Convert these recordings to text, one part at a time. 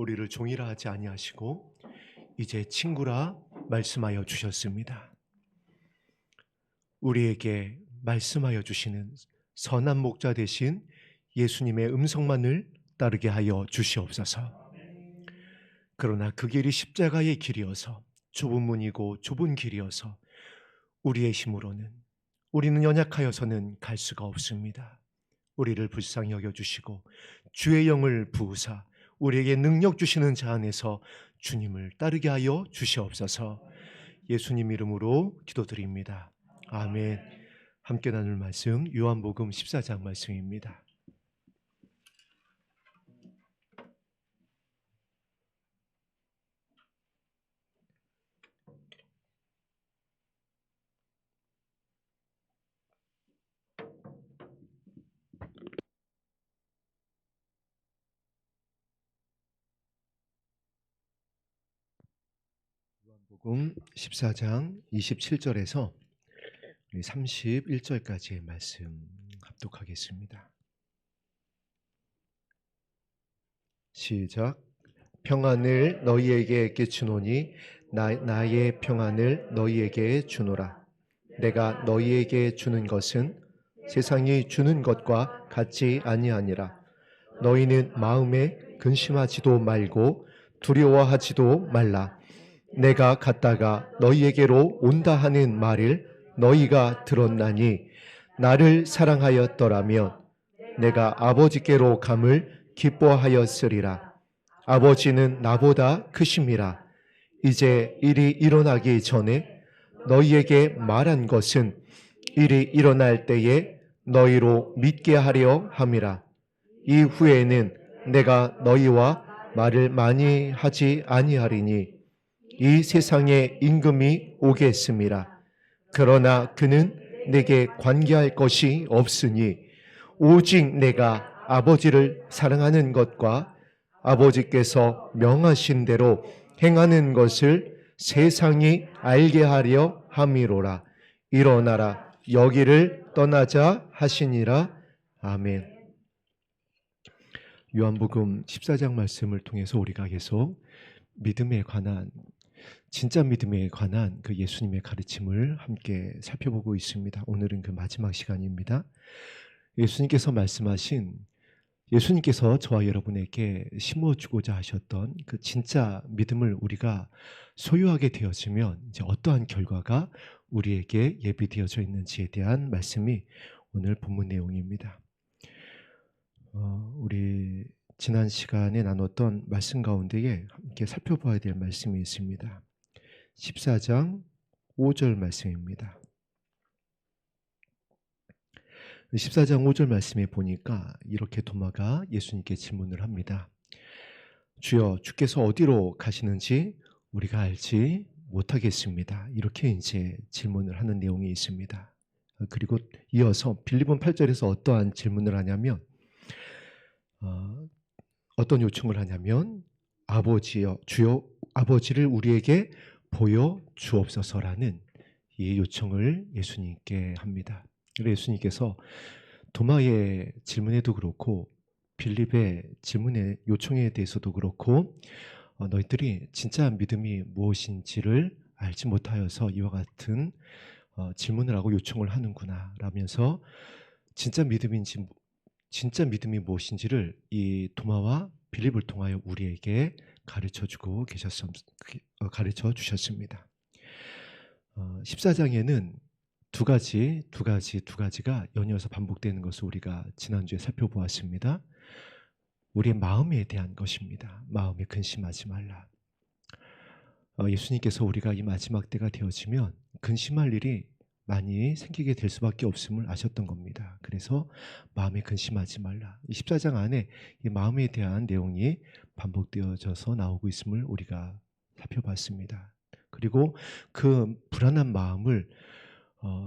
우리를 종이라 하지 아니하시고 이제 친구라 말씀하여 주셨습니다. 우리에게 말씀하여 주시는 선한 목자 되신 예수님의 음성만을 따르게 하여 주시옵소서. 그러나 그 길이 십자가의 길이어서 좁은 문이고 좁은 길이어서 우리의 힘으로는, 우리는 연약하여서는 갈 수가 없습니다. 우리를 불쌍히 여겨주시고 주의 영을 부으사 우리에게 능력 주시는 자 안에서 주님을 따르게 하여 주시옵소서. 예수님 이름으로 기도드립니다. 아멘. 함께 나눌 말씀 요한복음 14장 말씀입니다. 요한복음 14장 27절에서 31절까지의 말씀 합독하겠습니다. 시작. 평안을 너희에게 끼치노니 나의 평안을 너희에게 주노라. 내가 너희에게 주는 것은 세상이 주는 것과 같지 아니하니라. 너희는 마음에 근심하지도 말고 두려워하지도 말라. 내가 갔다가 너희에게로 온다 하는 말을 너희가 들었나니 나를 사랑하였더라면 내가 아버지께로 감을 기뻐하였으리라. 아버지는 나보다 크심이라. 이제 일이 일어나기 전에 너희에게 말한 것은 일이 일어날 때에 너희로 믿게 하려 함이라. 이후에는 내가 너희와 말을 많이 하지 아니하리니 이 세상에 임금이 오겠음이라. 그러나 그는 내게 관계할 것이 없으니 오직 내가 아버지를 사랑하는 것과 아버지께서 명하신 대로 행하는 것을 세상이 알게 하려 함이로라. 일어나라, 여기를 떠나자 하시니라. 아멘. 요한복음 14장 말씀을 통해서 우리가 계속 믿음에 관한, 진짜 믿음에 관한 그 예수님의 가르침을 함께 살펴보고 있습니다. 오늘은 그 마지막 시간입니다. 예수님께서 말씀하신, 예수님께서 저와 여러분에게 심어주고자 하셨던 그 진짜 믿음을 우리가 소유하게 되어지면 이제 어떠한 결과가 우리에게 예비되어져 있는지에 대한 말씀이 오늘 본문 내용입니다. 우리 지난 시간에 나눴던 말씀 가운데에 함께 살펴봐야 될 말씀이 있습니다. 14장 5절 말씀입니다. 14장 5절 말씀에 보니까 이렇게 도마가 예수님께 질문을 합니다. 주여, 주께서 어디로 가시는지 우리가 알지 못하겠습니다. 이렇게 이제 질문을 하는 내용이 있습니다. 그리고 이어서 빌립보서 8절에서 어떠한 질문을 하냐면, 어떤 요청을 하냐면, 아버지여, 주여, 아버지를 우리에게 보여 주옵소서라는 이 요청을 예수님께 합니다. 그래서 예수님께서 도마의 질문에도 그렇고 빌립의 질문의 요청에 대해서도 그렇고 너희들이 진짜 믿음이 무엇인지를 알지 못하여서 이와 같은 질문을 하고 요청을 하는구나 라면서 진짜 믿음이 무엇인지를 이 도마와 빌립을 통하여 우리에게 가르쳐 주셨습니다. 14장에는 두 가지가 연이어서 반복되는 것을 우리가 지난주에 살펴보았습니다. 우리의 마음에 대한 것입니다. 마음에 근심하지 말라. 예수님께서 우리가 이 마지막 때가 되어지면 근심할 일이 많이 생기게 될 수밖에 없음을 아셨던 겁니다. 그래서 마음에 근심하지 말라. 이 14장 안에 이 마음에 대한 내용이 반복되어져서 나오고 있음을 우리가 살펴봤습니다. 그리고 그 불안한 마음을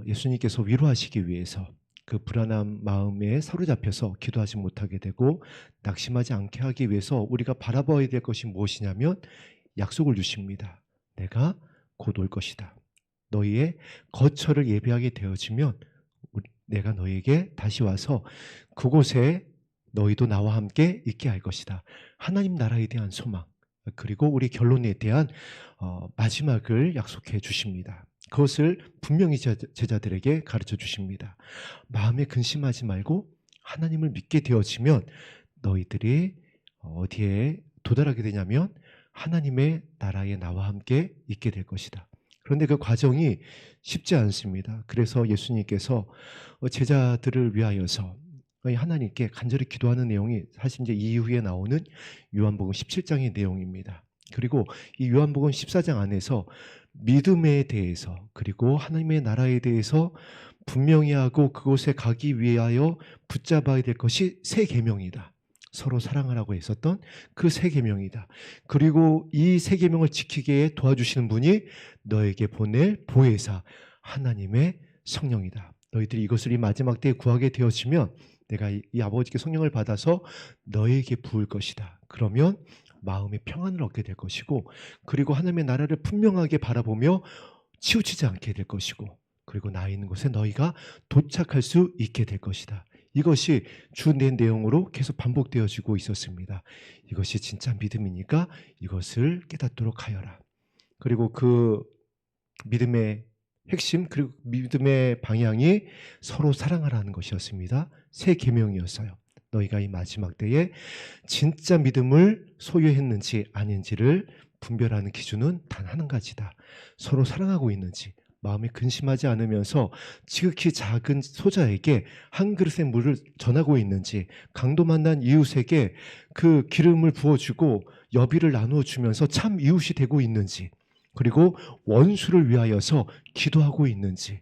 예수님께서 위로하시기 위해서 그 불안한 마음에 사로잡혀서 기도하지 못하게 되고 낙심하지 않게 하기 위해서 우리가 바라봐야 될 것이 무엇이냐면 약속을 주십니다. 내가 곧 올 것이다. 너희의 거처를 예비하게 되어지면 내가 너희에게 다시 와서 그곳에 너희도 나와 함께 있게 할 것이다. 하나님 나라에 대한 소망, 그리고 우리 결론에 대한 마지막을 약속해 주십니다. 그것을 분명히 제자들에게 가르쳐 주십니다. 마음에 근심하지 말고 하나님을 믿게 되어지면 너희들이 어디에 도달하게 되냐면 하나님의 나라에 나와 함께 있게 될 것이다. 그런데 그 과정이 쉽지 않습니다. 그래서 예수님께서 제자들을 위하여서 하나님께 간절히 기도하는 내용이 사실 이제 이후에 나오는 요한복음 17장의 내용입니다. 그리고 이 요한복음 14장 안에서 믿음에 대해서 그리고 하나님의 나라에 대해서 분명히 하고 그곳에 가기 위하여 붙잡아야 될 것이 세 계명이다. 서로 사랑하라고 했었던 그 세 계명이다. 그리고 이 세 계명을 지키게 도와주시는 분이 너에게 보낼 보혜사 하나님의 성령이다. 너희들이 이것을 이 마지막 때에 구하게 되어지면 내가 이 아버지께 성령을 받아서 너에게 부을 것이다. 그러면 마음의 평안을 얻게 될 것이고, 그리고 하나님의 나라를 분명하게 바라보며 치우치지 않게 될 것이고, 그리고 나 있는 곳에 너희가 도착할 수 있게 될 것이다. 이것이 주 내 내용으로 계속 반복되어지고 있었습니다. 이것이 진짜 믿음이니까 이것을 깨닫도록 하여라. 그리고 그 믿음의 핵심, 그리고 믿음의 방향이 서로 사랑하라는 것이었습니다. 세 계명이었어요. 너희가 이 마지막 때에 진짜 믿음을 소유했는지 아닌지를 분별하는 기준은 단 한 가지다. 서로 사랑하고 있는지, 마음에 근심하지 않으면서 지극히 작은 소자에게 한 그릇의 물을 전하고 있는지, 강도 만난 이웃에게 그 기름을 부어주고 여비를 나누어주면서 참 이웃이 되고 있는지, 그리고 원수를 위하여서 기도하고 있는지,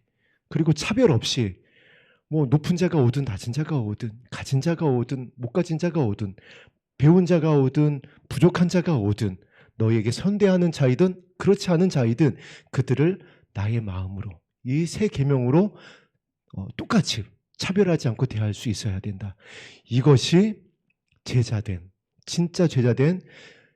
그리고 차별 없이 뭐 높은 자가 오든 낮은 자가 오든 가진 자가 오든 못 가진 자가 오든 배운 자가 오든 부족한 자가 오든 너희에게 선대하는 자이든 그렇지 않은 자이든 그들을 나의 마음으로 이 세 계명으로 똑같이 차별하지 않고 대할 수 있어야 된다. 이것이 제자된, 진짜 제자된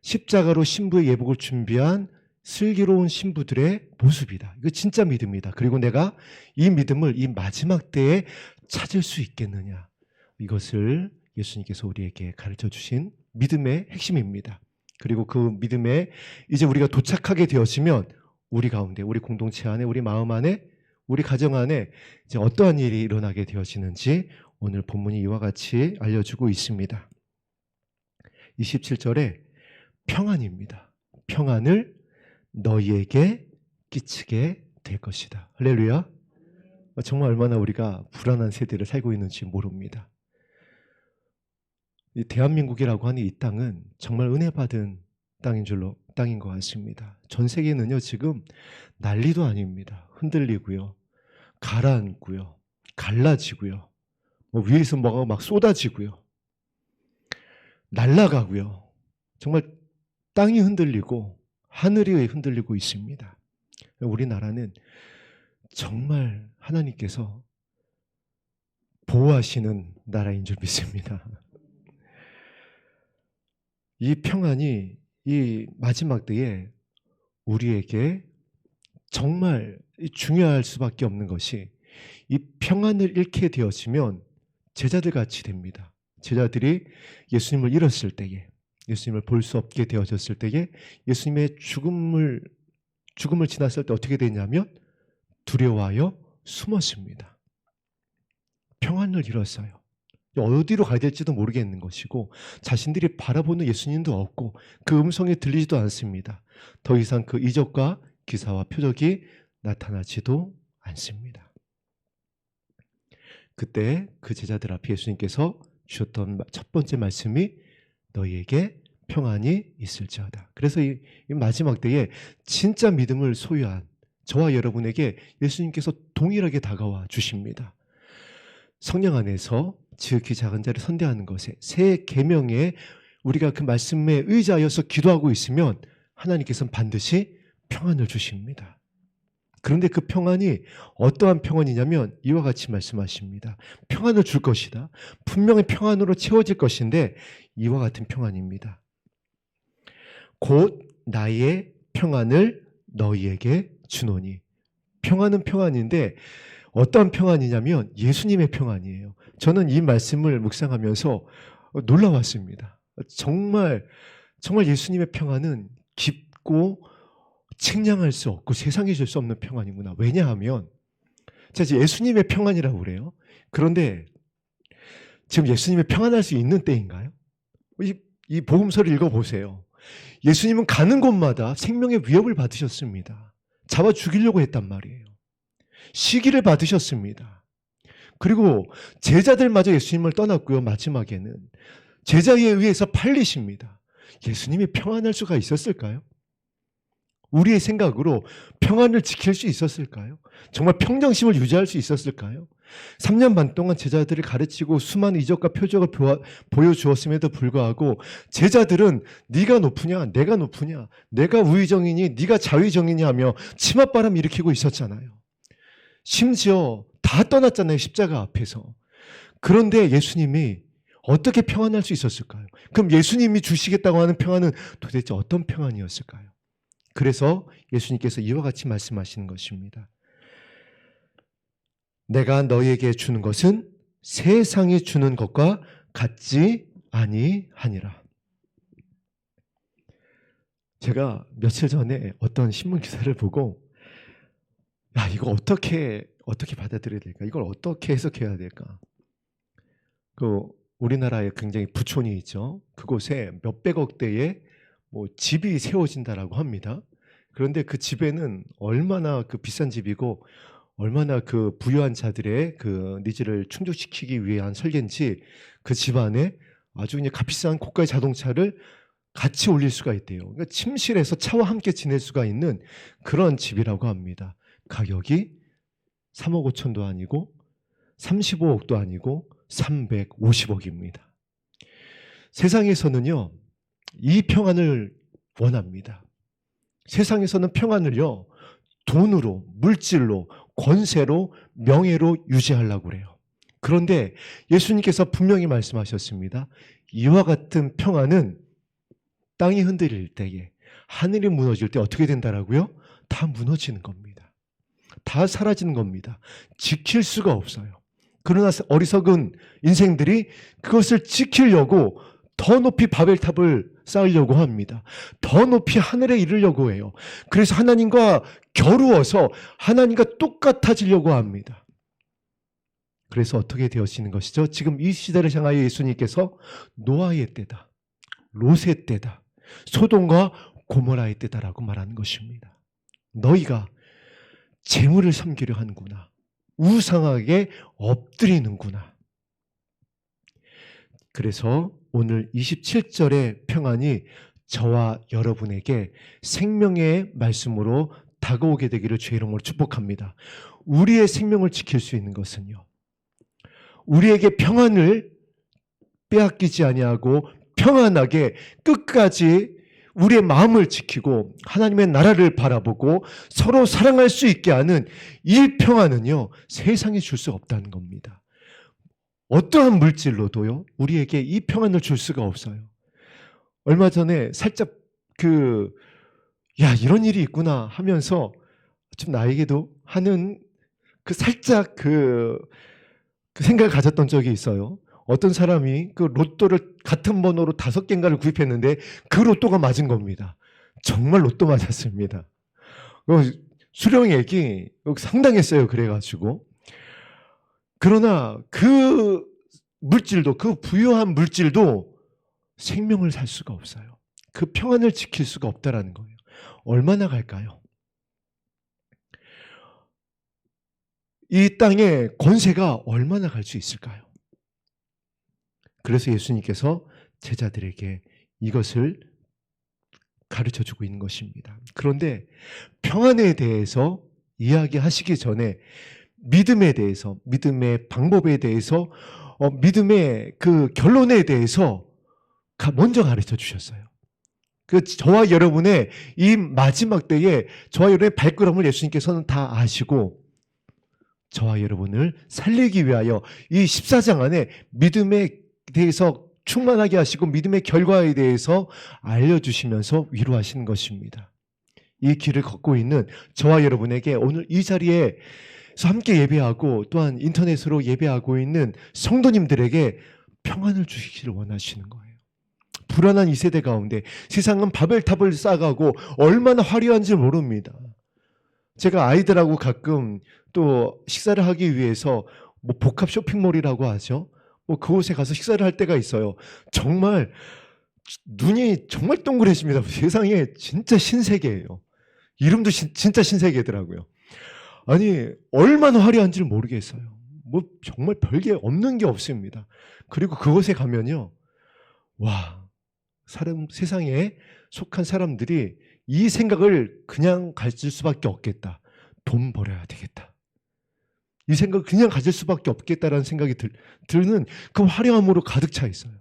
십자가로 신부의 예복을 준비한 슬기로운 신부들의 모습이다. 이거 진짜 믿음이다. 그리고 내가 이 믿음을 이 마지막 때에 찾을 수 있겠느냐. 이것을 예수님께서 우리에게 가르쳐 주신 믿음의 핵심입니다. 그리고 그 믿음에 이제 우리가 도착하게 되었으면 우리 가운데, 우리 공동체 안에, 우리 마음 안에, 우리 가정 안에 이제 어떠한 일이 일어나게 되어지는지 오늘 본문이 이와 같이 알려주고 있습니다. 27절에 평안입니다. 평안을 너희에게 끼치게 될 것이다. 할렐루야. 정말 얼마나 우리가 불안한 세대를 살고 있는지 모릅니다. 이 대한민국이라고 하는 이 땅은 정말 은혜 받은 땅인 것 같습니다. 전 세계는요 지금 난리도 아닙니다. 흔들리고요, 가라앉고요, 갈라지고요, 위에서 뭐가 막 쏟아지고요, 날아가고요. 정말 땅이 흔들리고 하늘이 흔들리고 있습니다. 우리나라는 정말 하나님께서 보호하시는 나라인 줄 믿습니다. 이 평안이 이 마지막 때에 우리에게 정말 중요할 수밖에 없는 것이, 이 평안을 잃게 되어지면 제자들 같이 됩니다. 제자들이 예수님을 잃었을 때에, 예수님을 볼 수 없게 되어졌을 때에, 예수님의 죽음을 지났을 때 어떻게 되냐면 두려워하여 숨었습니다. 평안을 잃었어요. 어디로 가야 될지도 모르겠는 것이고 자신들이 바라보는 예수님도 없고 그 음성이 들리지도 않습니다. 더 이상 그 이적과 기사와 표적이 나타나지도 않습니다. 그때 그 제자들 앞에 예수님께서 주셨던 첫 번째 말씀이 너희에게 평안이 있을지어다. 그래서 이 마지막 때에 진짜 믿음을 소유한 저와 여러분에게 예수님께서 동일하게 다가와 주십니다. 성령 안에서 지극히 작은 자를 선대하는 것에, 새 계명에 우리가 그 말씀에 의지하여서 기도하고 있으면 하나님께서는 반드시 평안을 주십니다. 그런데 그 평안이 어떠한 평안이냐면 이와 같이 말씀하십니다. 평안을 줄 것이다. 분명히 평안으로 채워질 것인데 이와 같은 평안입니다. 곧 나의 평안을 너희에게 주노니. 평안은 평안인데 어떠한 평안이냐면 예수님의 평안이에요. 저는 이 말씀을 묵상하면서 놀라웠습니다. 정말 예수님의 평안은 깊고 측량할 수 없고 세상에 줄 수 없는 평안이구나. 왜냐하면 제가 예수님의 평안이라고 그래요. 그런데 지금 예수님의 평안할 수 있는 때인가요? 이 복음서를 읽어보세요. 예수님은 가는 곳마다 생명의 위협을 받으셨습니다. 잡아 죽이려고 했단 말이에요. 시기를 받으셨습니다. 그리고 제자들마저 예수님을 떠났고요. 마지막에는 제자에 의해서 팔리십니다. 예수님이 평안할 수가 있었을까요? 우리의 생각으로 평안을 지킬 수 있었을까요? 정말 평정심을 유지할 수 있었을까요? 3년 반 동안 제자들을 가르치고 수많은 이적과 표적을 보여주었음에도 불구하고 제자들은 네가 높으냐 내가 높으냐 내가 우의정이니 네가 자의정이니 하며 치맛바람 일으키고 있었잖아요. 심지어 다 떠났잖아요. 십자가 앞에서. 그런데 예수님이 어떻게 평안할 수 있었을까요? 그럼 예수님이 주시겠다고 하는 평안은 도대체 어떤 평안이었을까요? 그래서 예수님께서 이와 같이 말씀하시는 것입니다. 내가 너희에게 주는 것은 세상이 주는 것과 같지 아니하니라. 제가 며칠 전에 어떤 신문 기사를 보고 이거 어떻게 받아들여야 될까? 이걸 어떻게 해석해야 될까? 우리나라에 굉장히 부촌이 있죠. 그곳에 몇백억 대의 집이 세워진다라고 합니다. 그런데 그 집에는 얼마나 비싼 집이고 얼마나 부유한 자들의 니즈를 충족시키기 위한 설계인지 그 집 안에 아주 그냥 값비싼 고가의 자동차를 같이 올릴 수가 있대요. 그러니까 침실에서 차와 함께 지낼 수가 있는 그런 집이라고 합니다. 가격이 3억 5천도 아니고 35억도 아니고 350억입니다. 세상에서는요, 이 평안을 원합니다. 세상에서는 평안을요, 돈으로, 물질로, 권세로, 명예로 유지하려고 그래요. 그런데 예수님께서 분명히 말씀하셨습니다. 이와 같은 평안은 땅이 흔들릴 때에, 하늘이 무너질 때 어떻게 된다라고요? 다 무너지는 겁니다. 다 사라지는 겁니다. 지킬 수가 없어요. 그러나 어리석은 인생들이 그것을 지키려고 더 높이 바벨탑을 쌓으려고 합니다. 더 높이 하늘에 이르려고 해요. 그래서 하나님과 겨루어서 하나님과 똑같아지려고 합니다. 그래서 어떻게 되어지는 것이죠? 지금 이 시대를 향하여 예수님께서 노아의 때다, 롯의 때다, 소돔과 고모라의 때다라고 말하는 것입니다. 너희가 재물을 섬기려 하는구나. 우상하게 엎드리는구나. 그래서 오늘 27절의 평안이 저와 여러분에게 생명의 말씀으로 다가오게 되기를 주의 이름으로 축복합니다. 우리의 생명을 지킬 수 있는 것은요, 우리에게 평안을 빼앗기지 아니하고 평안하게 끝까지 우리의 마음을 지키고 하나님의 나라를 바라보고 서로 사랑할 수 있게 하는 이 평안은요, 세상에 줄 수 없다는 겁니다. 어떠한 물질로도요, 우리에게 이 평안을 줄 수가 없어요. 얼마 전에 살짝 이런 일이 있구나 하면서 좀 나에게도 하는 살짝 생각을 가졌던 적이 있어요. 어떤 사람이 로또를 같은 번호로 5개인가를 구입했는데 그 로또가 맞은 겁니다. 정말 로또 맞았습니다. 수령액이 상당했어요. 그래가지고. 그러나 그 물질도, 그 부유한 물질도 생명을 살 수가 없어요. 그 평안을 지킬 수가 없다라는 거예요. 얼마나 갈까요? 이 땅의 권세가 얼마나 갈 수 있을까요? 그래서 예수님께서 제자들에게 이것을 가르쳐주고 있는 것입니다. 그런데 평안에 대해서 이야기하시기 전에 믿음에 대해서, 믿음의 방법에 대해서, 믿음의 결론에 대해서 먼저 가르쳐 주셨어요. 저와 여러분의 이 마지막 때에 저와 여러분의 발걸음을 예수님께서는 다 아시고 저와 여러분을 살리기 위하여 이 14장 안에 믿음에 대해서 충만하게 하시고 믿음의 결과에 대해서 알려주시면서 위로하시는 것입니다. 이 길을 걷고 있는 저와 여러분에게 오늘 이 자리에서 함께 예배하고 또한 인터넷으로 예배하고 있는 성도님들에게 평안을 주시기를 원하시는 거예요. 불안한 이 세대 가운데 세상은 바벨탑을 쌓아가고 얼마나 화려한지 모릅니다. 제가 아이들하고 가끔 또 식사를 하기 위해서 뭐 복합 쇼핑몰이라고 하죠. 뭐 그곳에 가서 식사를 할 때가 있어요. 정말 눈이 정말 동그래집니다. 세상에 진짜 신세계예요. 이름도 진짜 신세계더라고요. 아니 얼마나 화려한지를 모르겠어요. 뭐 정말 별게 없는 게 없습니다. 그리고 그곳에 가면요, 와, 세상에 속한 사람들이 이 생각을 그냥 가질 수밖에 없겠다. 돈 벌어야 되겠다. 이 생각을 그냥 가질 수밖에 없겠다라는 생각이 드는 그 화려함으로 가득 차 있어요.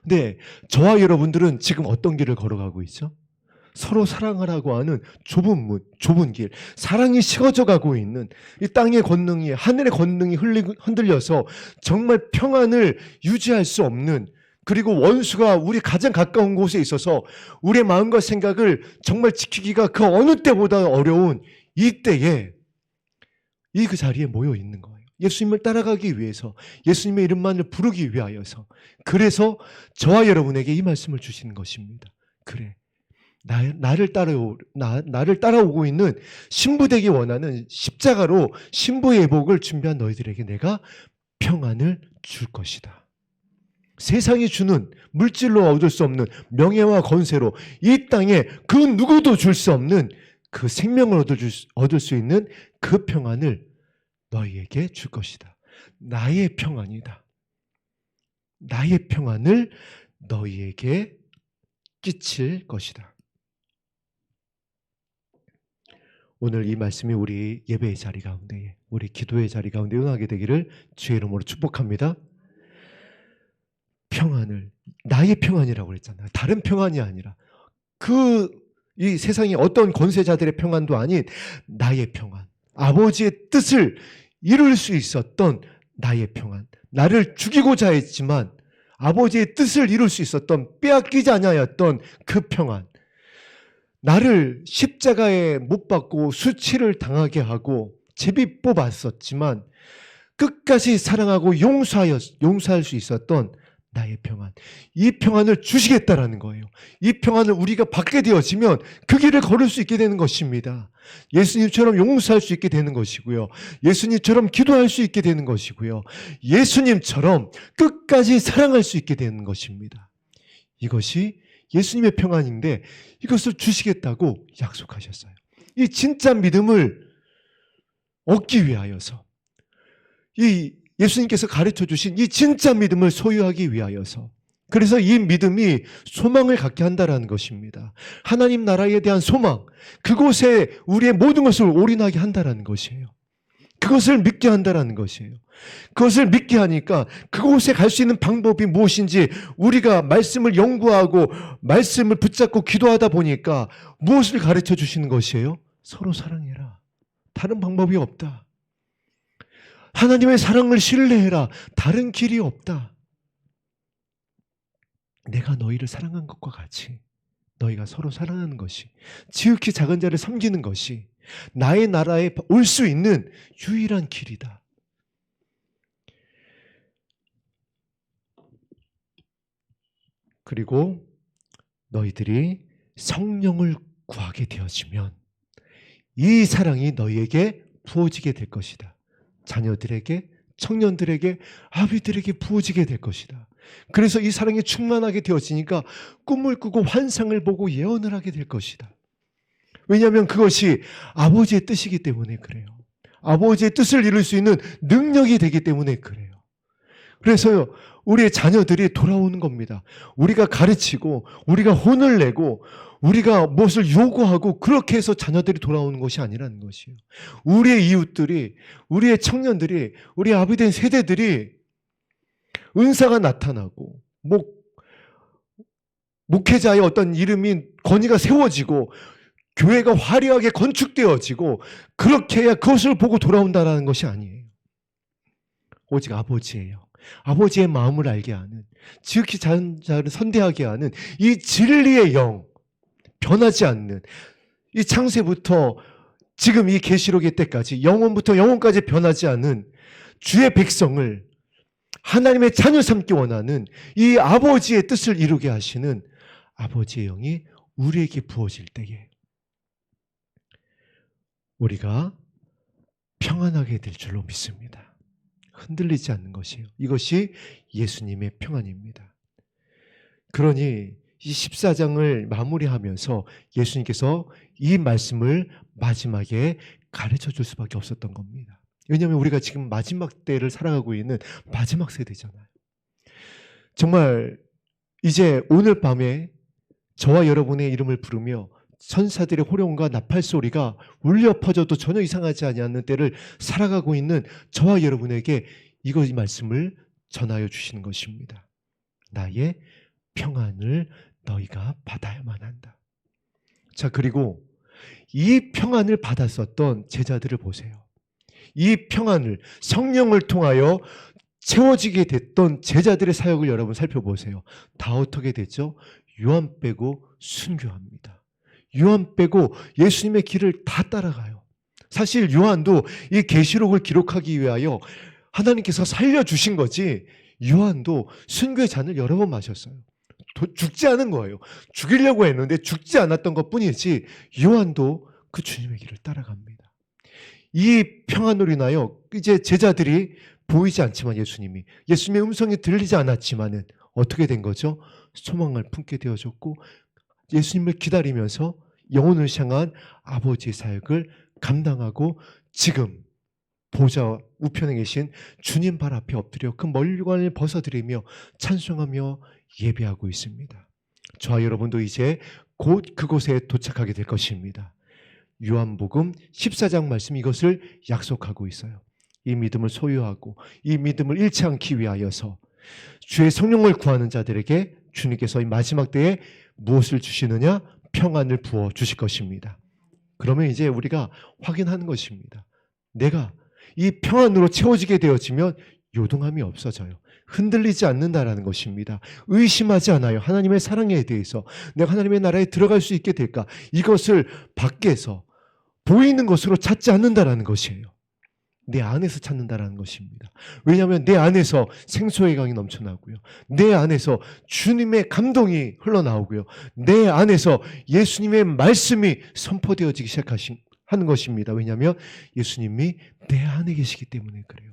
근데 저와 여러분들은 지금 어떤 길을 걸어가고 있죠? 서로 사랑하라고 하는 좁은 길, 사랑이 식어져 가고 있는 이 땅의 권능이, 하늘의 권능이 흔들려서 정말 평안을 유지할 수 없는, 그리고 원수가 우리 가장 가까운 곳에 있어서 우리의 마음과 생각을 정말 지키기가 그 어느 때보다 어려운 이때에 그 자리에 모여 있는 거예요. 예수님을 따라가기 위해서, 예수님의 이름만을 부르기 위하여서. 그래서 저와 여러분에게 이 말씀을 주시는 것입니다. 그래, 나를 따라오고 있는, 신부되기 원하는, 십자가로 신부의 예복을 준비한 너희들에게 내가 평안을 줄 것이다. 세상이 주는, 물질로 얻을 수 없는 명예와 권세로 이 땅에 그 누구도 줄 수 없는 그 생명을 얻을 수 있는 그 평안을 너희에게 줄 것이다. 나의 평안이다. 나의 평안을 너희에게 끼칠 것이다. 오늘 이 말씀이 우리 예배의 자리 가운데, 우리 기도의 자리 가운데 응하게 되기를 주의 이름으로 축복합니다. 평안을, 나의 평안이라고 그랬잖아요. 다른 평안이 아니라 이 세상의 어떤 권세자들의 평안도 아닌 나의 평안, 아버지의 뜻을 이룰 수 있었던 나의 평안, 나를 죽이고자 했지만 아버지의 뜻을 이룰 수 있었던, 빼앗기지 아니하였던 그 평안, 나를 십자가에 못 박고 수치를 당하게 하고 제비 뽑았었지만 끝까지 사랑하고 용서할 수 있었던 나의 평안, 이 평안을 주시겠다라는 거예요. 이 평안을 우리가 받게 되어지면 그 길을 걸을 수 있게 되는 것입니다. 예수님처럼 용서할 수 있게 되는 것이고요, 예수님처럼 기도할 수 있게 되는 것이고요, 예수님처럼 끝까지 사랑할 수 있게 되는 것입니다. 이것이 예수님의 평안인데 이것을 주시겠다고 약속하셨어요. 이 진짜 믿음을 얻기 위하여서, 이 예수님께서 가르쳐 주신 이 진짜 믿음을 소유하기 위하여서, 그래서 이 믿음이 소망을 갖게 한다는 것입니다. 하나님 나라에 대한 소망, 그곳에 우리의 모든 것을 올인하게 한다는 것이에요. 그것을 믿게 한다는 것이에요. 그것을 믿게 하니까 그곳에 갈 수 있는 방법이 무엇인지 우리가 말씀을 연구하고 말씀을 붙잡고 기도하다 보니까 무엇을 가르쳐 주시는 것이에요? 서로 사랑해라. 다른 방법이 없다. 하나님의 사랑을 신뢰해라. 다른 길이 없다. 내가 너희를 사랑한 것과 같이 너희가 서로 사랑하는 것이, 지극히 작은 자를 섬기는 것이 나의 나라에 올 수 있는 유일한 길이다. 그리고 너희들이 성령을 구하게 되어지면 이 사랑이 너희에게 부어지게 될 것이다. 자녀들에게, 청년들에게, 아비들에게 부어지게 될 것이다. 그래서 이 사랑이 충만하게 되어지니까 꿈을 꾸고 환상을 보고 예언을 하게 될 것이다. 왜냐하면 그것이 아버지의 뜻이기 때문에 그래요. 아버지의 뜻을 이룰 수 있는 능력이 되기 때문에 그래요. 그래서 우리의 자녀들이 돌아오는 겁니다. 우리가 가르치고, 우리가 혼을 내고, 우리가 무엇을 요구하고 그렇게 해서 자녀들이 돌아오는 것이 아니라는 것이에요. 우리의 이웃들이, 우리의 청년들이, 우리 아비된 세대들이 은사가 나타나고, 목회자의 어떤 이름이, 권위가 세워지고, 교회가 화려하게 건축되어지고, 그렇게 해야 그것을 보고 돌아온다는 것이 아니에요. 오직 아버지예요. 아버지의 마음을 알게 하는, 지극히 작은 자를 선대하게 하는 이 진리의 영, 변하지 않는, 이 창세부터 지금 이 계시록의 때까지, 영원부터 영원까지 변하지 않은 주의 백성을, 하나님의 자녀 삼기 원하는 이 아버지의 뜻을 이루게 하시는 아버지의 영이 우리에게 부어질 때에 우리가 평안하게 될 줄로 믿습니다. 흔들리지 않는 것이에요. 이것이 예수님의 평안입니다. 그러니 이 14장을 마무리하면서 예수님께서 이 말씀을 마지막에 가르쳐 줄 수밖에 없었던 겁니다. 왜냐하면 우리가 지금 마지막 때를 살아가고 있는 마지막 세대잖아요. 정말 이제 오늘 밤에 저와 여러분의 이름을 부르며 천사들의 호령과 나팔 소리가 울려 퍼져도 전혀 이상하지 않는 때를 살아가고 있는 저와 여러분에게 이 말씀을 전하여 주시는 것입니다. 나의 평안을 너희가 받아야만 한다. 자, 그리고 이 평안을 받았었던 제자들을 보세요. 이 평안을 성령을 통하여 채워지게 됐던 제자들의 사역을 여러분 살펴보세요. 다 어떻게 됐죠? 요한 빼고 순교합니다. 요한 빼고 예수님의 길을 다 따라가요. 사실 요한도 이 계시록을 기록하기 위하여 하나님께서 살려주신 거지, 요한도 순교의 잔을 여러 번 마셨어요. 죽지 않은 거예요. 죽이려고 했는데 죽지 않았던 것뿐이지 요한도 그 주님의 길을 따라갑니다. 이 평안으로 인하여 이제 제자들이 보이지 않지만 예수님의 음성이 들리지 않았지만은 어떻게 된 거죠? 소망을 품게 되어졌고 예수님을 기다리면서 영혼을 향한 아버지의 사역을 감당하고 지금 보좌 우편에 계신 주님 발 앞에 엎드려 그 멀관을 벗어드리며 찬송하며 예배하고 있습니다. 저와 여러분도 이제 곧 그곳에 도착하게 될 것입니다. 요한복음 14장 말씀 이것을 약속하고 있어요. 이 믿음을 소유하고 이 믿음을 잃지 않기 위하여서 주의 성령을 구하는 자들에게 주님께서 이 마지막 때에 무엇을 주시느냐? 평안을 부어 주실 것입니다. 그러면 이제 우리가 확인하는 것입니다. 내가 이 평안으로 채워지게 되어지면 요동함이 없어져요. 흔들리지 않는다라는 것입니다. 의심하지 않아요. 하나님의 사랑에 대해서 내가 하나님의 나라에 들어갈 수 있게 될까? 이것을 밖에서 보이는 것으로 찾지 않는다라는 것이에요. 내 안에서 찾는다라는 것입니다. 왜냐하면 내 안에서 생수의 강이 넘쳐나고요. 내 안에서 주님의 감동이 흘러나오고요. 내 안에서 예수님의 말씀이 선포되어지기 하는 것입니다. 왜냐하면 예수님이 내 안에 계시기 때문에 그래요.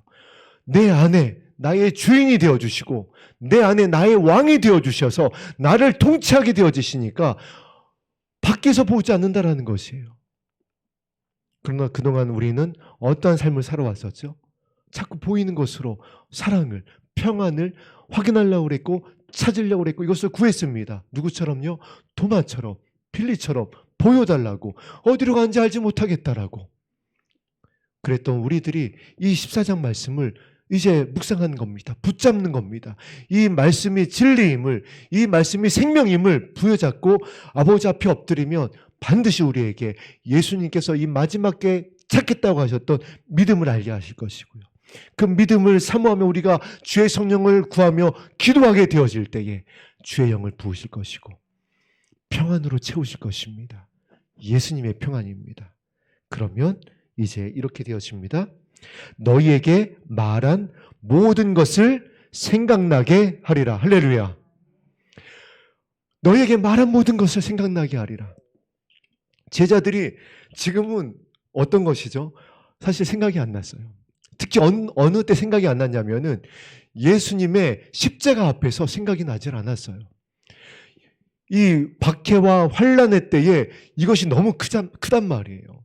내 안에 나의 주인이 되어주시고 내 안에 나의 왕이 되어주셔서 나를 통치하게 되어지시니까 밖에서 보지 않는다라는 것이에요. 그러나 그동안 우리는 어떠한 삶을 살아왔었죠? 자꾸 보이는 것으로 사랑을, 평안을 확인하려고 그랬고 찾으려고 그랬고 이것을 구했습니다. 누구처럼요? 도마처럼, 빌리처럼 보여달라고, 어디로 가는지 알지 못하겠다라고 그랬던 우리들이 이 14장 말씀을 이제 묵상하는 겁니다. 붙잡는 겁니다. 이 말씀이 진리임을, 이 말씀이 생명임을 부여잡고 아버지 앞에 엎드리면 반드시 우리에게 예수님께서 이 마지막 때 찾겠다고 하셨던 믿음을 알게 하실 것이고요. 그 믿음을 사모하며 우리가 주의 성령을 구하며 기도하게 되어질 때에 주의 영을 부으실 것이고 평안으로 채우실 것입니다. 예수님의 평안입니다. 그러면 이제 이렇게 되어집니다. 너희에게 말한 모든 것을 생각나게 하리라. 할렐루야. 너희에게 말한 모든 것을 생각나게 하리라. 제자들이 지금은 어떤 것이죠? 사실 생각이 안 났어요. 특히 어느 때 생각이 안 났냐면은 예수님의 십자가 앞에서 생각이 나질 않았어요. 이 박해와 환난의 때에 이것이 너무 크단 말이에요.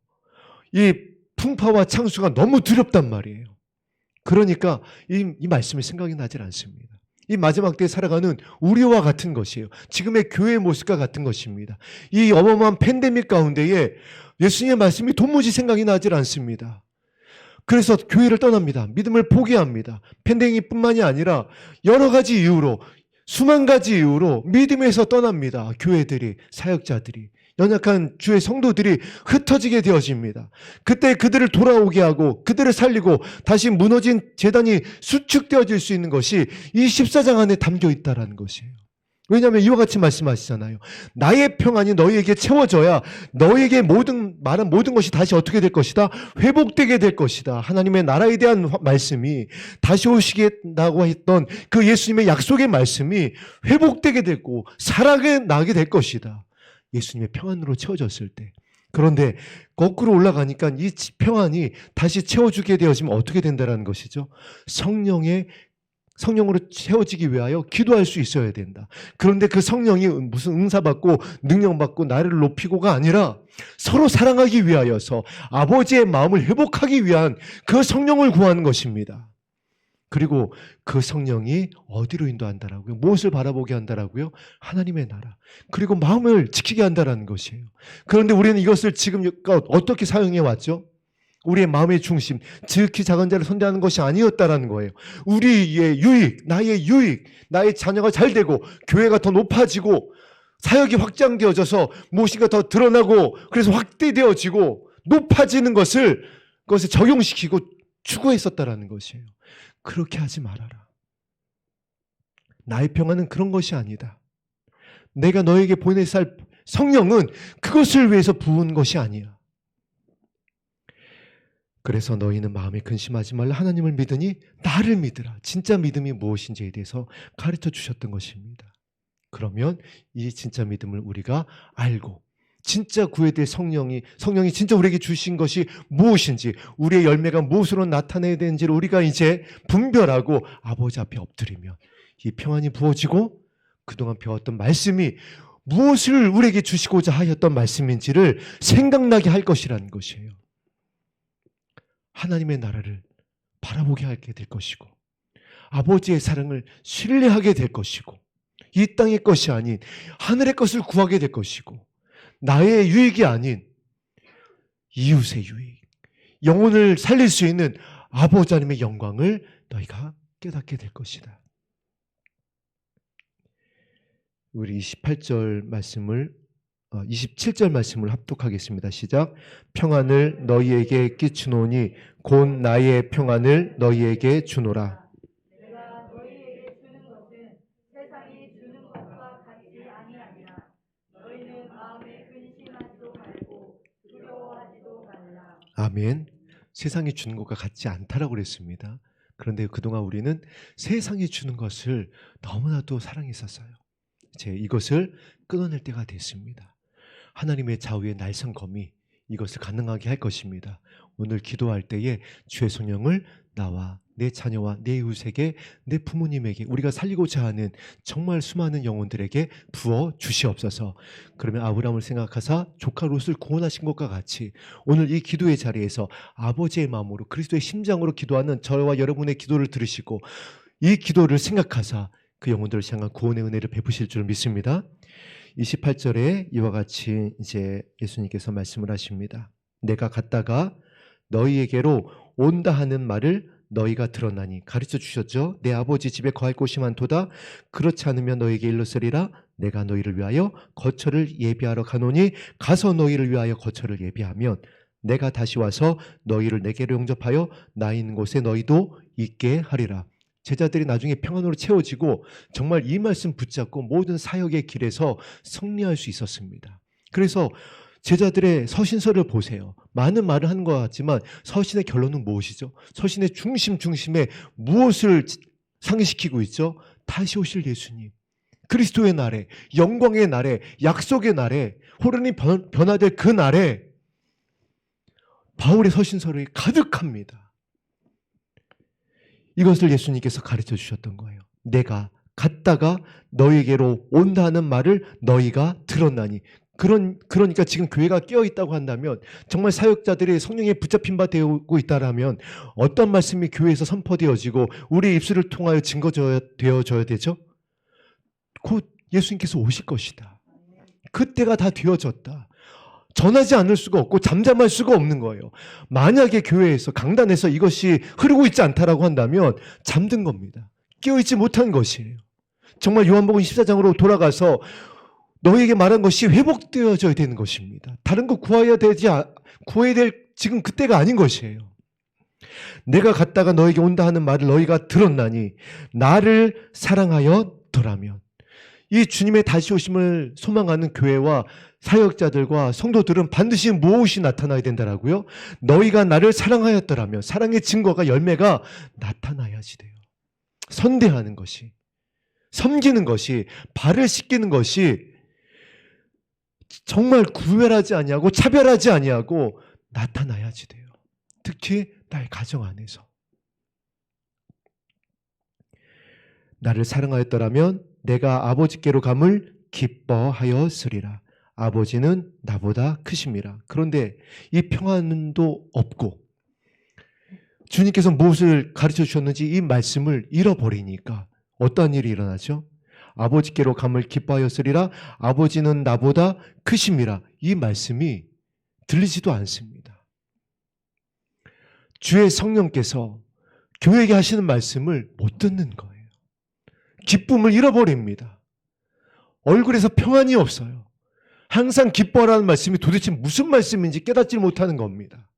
이 풍파와 창수가 너무 두렵단 말이에요. 그러니까 이 말씀이 생각이 나질 않습니다. 이 마지막 때에 살아가는 우리와 같은 것이에요. 지금의 교회의 모습과 같은 것입니다. 이 어마어마한 팬데믹 가운데에 예수님의 말씀이 도무지 생각이 나질 않습니다. 그래서 교회를 떠납니다. 믿음을 포기합니다. 팬데믹뿐만이 아니라 여러 가지 이유로, 수만 가지 이유로 믿음에서 떠납니다. 교회들이, 사역자들이, 연약한 주의 성도들이 흩어지게 되어집니다. 그때 그들을 돌아오게 하고 그들을 살리고 다시 무너진 제단이 수축되어질 수 있는 것이 이 14장 안에 담겨 있다는 것이에요. 왜냐하면 이와 같이 말씀하시잖아요. 나의 평안이 너희에게 채워져야 너희에게 말한 모든 것이 다시 어떻게 될 것이다? 회복되게 될 것이다. 하나님의 나라에 대한 말씀이, 다시 오시겠다고 했던 그 예수님의 약속의 말씀이 회복되게 되고 살아나게 될 것이다. 예수님의 평안으로 채워졌을 때. 그런데 거꾸로 올라가니까 이 평안이 다시 채워주게 되어지면 어떻게 된다는 것이죠? 성령으로 채워지기 위하여 기도할 수 있어야 된다. 그런데 그 성령이 무슨 응사받고 능력받고 나를 높이고가 아니라 서로 사랑하기 위하여서 아버지의 마음을 회복하기 위한 그 성령을 구하는 것입니다. 그리고 그 성령이 어디로 인도한다라고요? 무엇을 바라보게 한다라고요? 하나님의 나라. 그리고 마음을 지키게 한다라는 것이에요. 그런데 우리는 이것을 지금 어떻게 사용해 왔죠? 우리의 마음의 중심, 지극히 작은 자를 선대하는 것이 아니었다라는 거예요. 우리의 유익, 나의 자녀가 잘 되고 교회가 더 높아지고 사역이 확장되어져서 무엇인가 더 드러나고 그래서 확대되어지고 높아지는 것을 그것에 적용시키고 추구했었다라는 것이에요. 그렇게 하지 말아라. 나의 평안은 그런 것이 아니다. 내가 너에게 보내살 성령은 그것을 위해서 부은 것이 아니야. 그래서 너희는 마음에 근심하지 말라. 하나님을 믿으니 나를 믿으라. 진짜 믿음이 무엇인지에 대해서 가르쳐 주셨던 것입니다. 그러면 이 진짜 믿음을 우리가 알고 진짜 구해야 될 성령이 진짜 우리에게 주신 것이 무엇인지, 우리의 열매가 무엇으로 나타내야 되는지를 우리가 이제 분별하고 아버지 앞에 엎드리면 이 평안이 부어지고 그동안 배웠던 말씀이 무엇을 우리에게 주시고자 하였던 말씀인지를 생각나게 할 것이라는 것이에요. 하나님의 나라를 바라보게 하게 될 것이고 아버지의 사랑을 신뢰하게 될 것이고 이 땅의 것이 아닌 하늘의 것을 구하게 될 것이고 나의 유익이 아닌 이웃의 유익, 영혼을 살릴 수 있는 아버지 하나님의 영광을 너희가 깨닫게 될 것이다. 우리 27절 말씀을 합독하겠습니다. 시작. 평안을 너희에게 끼치노니 곧 나의 평안을 너희에게 주노라. 내가 너희에게 주는 것은 세상이 주는 것과 같지 아니하니라. 너희는 마음에 근심하지도 말고 두려워하지도 말라. 아멘. 세상이 주는 것과 같지 않다라고 그랬습니다. 그런데 그동안 우리는 세상이 주는 것을 너무나도 사랑했었어요. 이제 이것을 끊어낼 때가 됐습니다. 하나님의 좌우의 날성검이 이것을 가능하게 할 것입니다. 오늘 기도할 때에 주의 성령을 나와 내 자녀와 내 이웃에게, 내 부모님에게, 우리가 살리고자 하는 정말 수많은 영혼들에게 부어 주시옵소서. 그러면 아브라함을 생각하사 조카 롯을 구원하신 것과 같이 오늘 이 기도의 자리에서 아버지의 마음으로 그리스도의 심장으로 기도하는 저와 여러분의 기도를 들으시고 이 기도를 생각하사 그 영혼들을 향한 구원의 은혜를 베푸실 줄 믿습니다. 28절에 이와 같이 이제 예수님께서 말씀을 하십니다. 내가 갔다가 너희에게로 온다 하는 말을 너희가 들었나니, 가르쳐 주셨죠. 내 아버지 집에 거할 곳이 많도다. 그렇지 않으면 너희에게 일렀으리라. 내가 너희를 위하여 거처를 예비하러 가노니 가서 너희를 위하여 거처를 예비하면 내가 다시 와서 너희를 내게로 영접하여 나 있는 곳에 너희도 있게 하리라. 제자들이 나중에 평안으로 채워지고 정말 이 말씀 붙잡고 모든 사역의 길에서 승리할 수 있었습니다. 그래서 제자들의 서신서를 보세요. 많은 말을 하는 것 같지만 서신의 결론은 무엇이죠? 서신의 중심에 무엇을 상기시키고 있죠? 다시 오실 예수님, 그리스도의 날에, 영광의 날에, 약속의 날에, 호련히 변화될 그 날에 바울의 서신서를 가득합니다. 이것을 예수님께서 가르쳐 주셨던 거예요. 내가 갔다가 너희에게로 온다 하는 말을 너희가 들었나니. 그러니까 지금 교회가 깨어있다고 한다면, 정말 사역자들이 성령에 붙잡힌 바 되고 있다라면 어떤 말씀이 교회에서 선포되어지고 우리의 입술을 통하여 증거되어져야 되죠? 곧 예수님께서 오실 것이다. 그때가 다 되어졌다. 전하지 않을 수가 없고 잠잠할 수가 없는 거예요. 만약에 교회에서, 강단에서 이것이 흐르고 있지 않다라고 한다면 잠든 겁니다. 깨어있지 못한 것이에요. 정말 요한복음 14장으로 돌아가서 너희에게 말한 것이 회복되어져야 되는 것입니다. 다른 거 구해야 될 지금 그때가 아닌 것이에요. 내가 갔다가 너에게 온다 하는 말을 너희가 들었나니 나를 사랑하였더라면. 이 주님의 다시 오심을 소망하는 교회와 사역자들과 성도들은 반드시 무엇이 나타나야 된다라고요? 너희가 나를 사랑하였더라면 사랑의 증거가 열매가 나타나야지 돼요. 선대하는 것이, 섬기는 것이, 발을 씻기는 것이 정말 구별하지 아니하고 차별하지 아니하고 나타나야지 돼요. 특히 나의 가정 안에서. 나를 사랑하였더라면 내가 아버지께로 감을 기뻐하였으리라. 아버지는 나보다 크심이라. 그런데 이 평안도 없고 주님께서 무엇을 가르쳐 주셨는지 이 말씀을 잃어버리니까 어떤 일이 일어나죠? 아버지께로 감을 기뻐하였으리라. 아버지는 나보다 크심이라. 이 말씀이 들리지도 않습니다. 주의 성령께서 교회에게 하시는 말씀을 못 듣는 거예요. 기쁨을 잃어버립니다. 얼굴에서 평안이 없어요. 항상 기뻐하라는 말씀이 도대체 무슨 말씀인지 깨닫지 못하는 겁니다.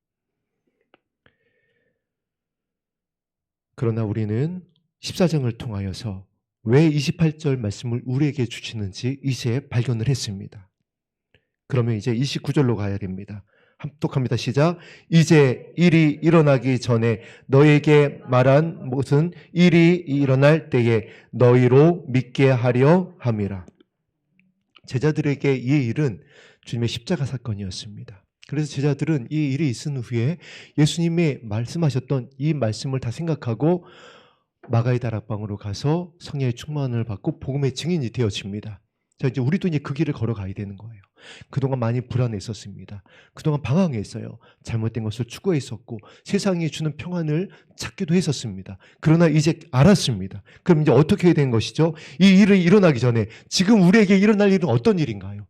그러나 우리는 14장을 통하여서 왜 28절 말씀을 우리에게 주시는지 이제 발견을 했습니다. 그러면 이제 29절로 가야 됩니다. 합독합니다. 시작. 이제 일이 일어나기 전에 너에게 말한 무슨 일이 일어날 때에 너희로 믿게 하려 함이라. 제자들에게 이 일은 주님의 십자가 사건이었습니다. 그래서 제자들은 이 일이 있은 후에 예수님이 말씀하셨던 이 말씀을 다 생각하고 마가의 다락방으로 가서 성령의 충만을 받고 복음의 증인이 되어집니다. 자, 이제 우리도 이제 그 길을 걸어가야 되는 거예요. 그동안 많이 불안했었습니다. 그동안 방황했어요. 잘못된 것을 추구했었고 세상이 주는 평안을 찾기도 했었습니다. 그러나 이제 알았습니다. 그럼 이제 어떻게 해야 되는 것이죠? 이 일이 일어나기 전에 지금 우리에게 일어날 일은 어떤 일인가요?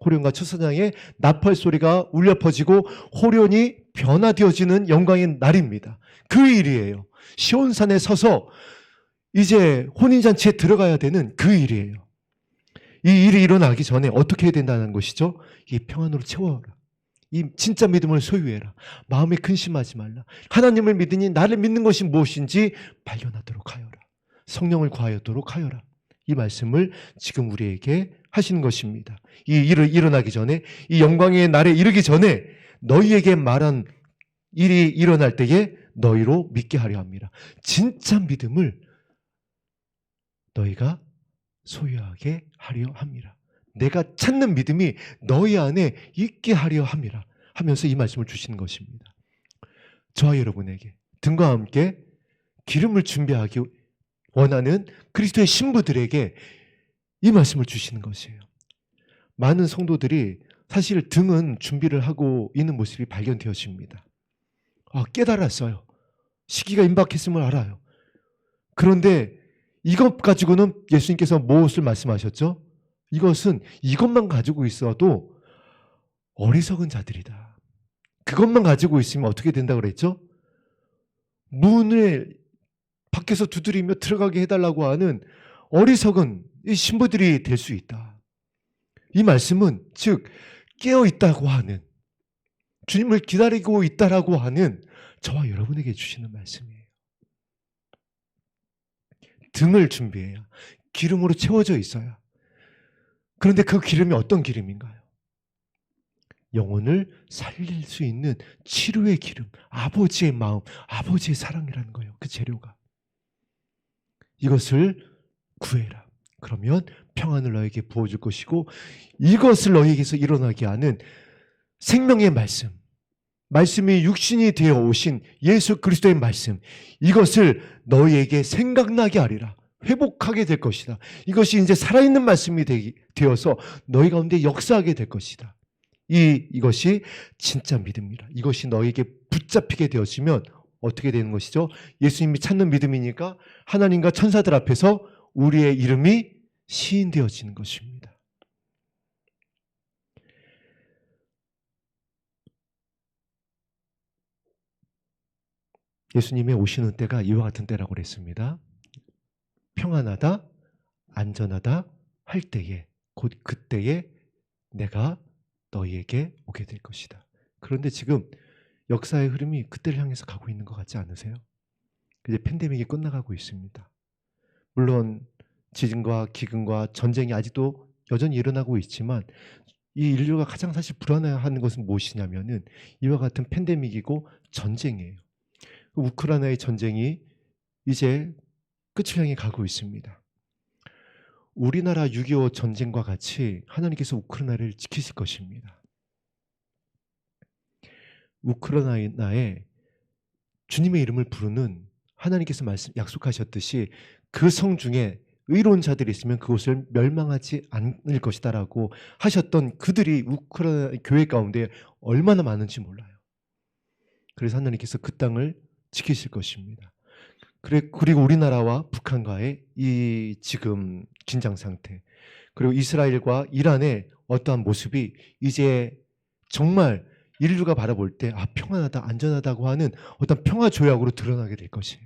호련과 첫사장의 나팔 소리가 울려 퍼지고 호련이 변화되어지는 영광의 날입니다. 그 일이에요. 시온산에 서서 이제 혼인잔치에 들어가야 되는 그 일이에요. 이 일이 일어나기 전에 어떻게 해야 된다는 것이죠? 이 평안으로 채워라. 이 진짜 믿음을 소유해라. 마음에 근심하지 말라. 하나님을 믿으니 나를 믿는 것이 무엇인지 발견하도록 하여라. 성령을 구하도록 하여라. 이 말씀을 지금 우리에게 하시는 것입니다. 이 일을 일어나기 전에, 이 영광의 날에 이르기 전에 너희에게 말한 일이 일어날 때에 너희로 믿게 하려 합니다. 진짜 믿음을 너희가 소유하게 하려 합니다. 내가 찾는 믿음이 너희 안에 있게 하려 함이라 하면서 이 말씀을 주시는 것입니다. 저와 여러분에게 등과 함께 기름을 준비하기 원하는 그리스도의 신부들에게 이 말씀을 주시는 것이에요. 많은 성도들이 사실 등은 준비를 하고 있는 모습이 발견되어집니다. 깨달았어요. 시기가 임박했음을 알아요. 그런데 이것 가지고는 예수님께서 무엇을 말씀하셨죠? 이것만 가지고 있어도 어리석은 자들이다. 그것만 가지고 있으면 어떻게 된다고 그랬죠? 문을 밖에서 두드리며 들어가게 해달라고 하는 어리석은 이 신부들이 될 수 있다. 이 말씀은 즉 깨어있다고 하는, 주님을 기다리고 있다라고 하는 저와 여러분에게 주시는 말씀이에요. 등을 준비해야, 기름으로 채워져 있어야. 그런데 그 기름이 어떤 기름인가요? 영혼을 살릴 수 있는 치료의 기름, 아버지의 마음, 아버지의 사랑이라는 거예요. 그 재료가. 이것을 구해라. 그러면 평안을 너에게 부어줄 것이고 이것을 너에게서 일어나게 하는 생명의 말씀, 말씀이 육신이 되어 오신 예수 그리스도의 말씀, 이것을 너희에게 생각나게 하리라. 회복하게 될 것이다. 이것이 이제 살아있는 말씀이 되어서 너희 가운데 역사하게 될 것이다. 이것이 진짜 믿음이라. 이것이 너희에게 붙잡히게 되어지면 어떻게 되는 것이죠? 예수님이 찾는 믿음이니까 하나님과 천사들 앞에서 우리의 이름이 시인되어지는 것입니다. 예수님의 오시는 때가 이와 같은 때라고 그랬습니다. 평안하다, 안전하다 할 때에, 곧 그때에 내가 너희에게 오게 될 것이다. 그런데 지금 역사의 흐름이 그때를 향해서 가고 있는 것 같지 않으세요? 이제 팬데믹이 끝나가고 있습니다. 물론 지진과 기근과 전쟁이 아직도 여전히 일어나고 있지만 이 인류가 가장 사실 불안해하는 것은 무엇이냐면은 이와 같은 팬데믹이고 전쟁이에요. 우크라이나의 전쟁이 이제 끝을 향해 가고 있습니다. 우리나라 6.25 전쟁과 같이 하나님께서 우크라이나를 지키실 것입니다. 우크라이나에 주님의 이름을 부르는 하나님께서 약속하셨듯이 그 성 중에 의로운 자들이 있으면 그곳을 멸망하지 않을 것이다라고 하셨던 그들이 우크라이나 교회 가운데 얼마나 많은지 몰라요. 그래서 하나님께서 그 땅을 지키실 것입니다. 그리고 우리나라와 북한과의 이 지금 긴장 상태, 그리고 이스라엘과 이란의 어떠한 모습이 이제 정말 인류가 바라볼 때 평안하다, 안전하다고 하는 어떤 평화 조약으로 드러나게 될 것이에요.